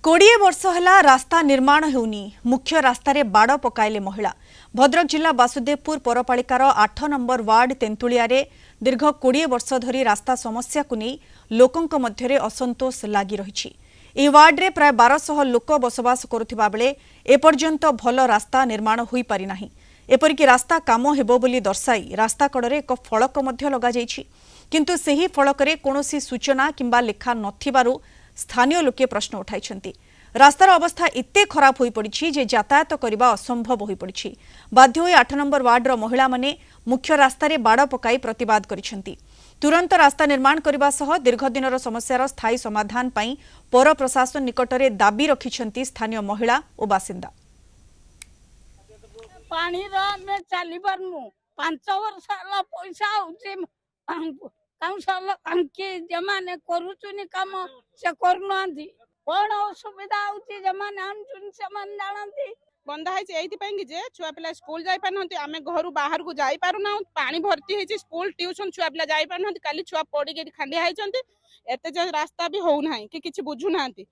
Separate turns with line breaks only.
कोड़े वर्ष है रास्ता निर्माण होनी मुख्य रास्तार बाड़ पकाइले महिला। भद्रक जिला बासुदेवपुर पौरपालिकार 8 नंबर वार्ड तेंतुलिया दीर्घ 20 वर्ष धरी रास्ता समस्या को नहीं लोकों मध्य असंतोष लगी रही। वार्ड्रे प्राय 1200 लोक बसवास करुवा बेले एपर्यंत भल रास्ता निर्माण हो पारि नाही। एपरिकी रास्ता काम हेबो बोली दर्शाई रास्ता कड़े एक फलक लगा जाइछि, किंतु सेही फलकरे कोनोसी सूचना किंबा लेखा नथिबारु स्थानीय लोके प्रश्न उठाइछन्ति। रास्तार अवस्था एते खराब होई पड़िछि जे यातायात करबा असंभव होई पड़िछि। बाध्य होई 8 नंबर वार्डर महिला माने मुख्य रास्तारे बाड़ पकाई प्रतिवाद करिछन्ति। तुरंत रास्ता निर्माण करबा सह दीर्घ दिनर समस्यार स्थायी समाधान पई पौर प्रशासन निकटरे दाबी रखिछन्ति स्थानीय महिला और बासिंदा।
पानी रे चली पारनु 5 वर्ष हला पैसा होचे काउंसिल अंके जमाने करूचुनी काम से करनांती कोन असुविधा होची जमाने आमचुन समान जानंती
बंदा है एथि कि जे छुआ पिला स्कूल जाई पारनती आमे घर बाहर को जाई पारुना पानी भर्ती है स्कूल ट्यूशन छुआ पिला जाई पारनती काली छुआ पड़ी के खंडिया है एते जे रास्ता भी हो नाही कि किछि बुझु नांती।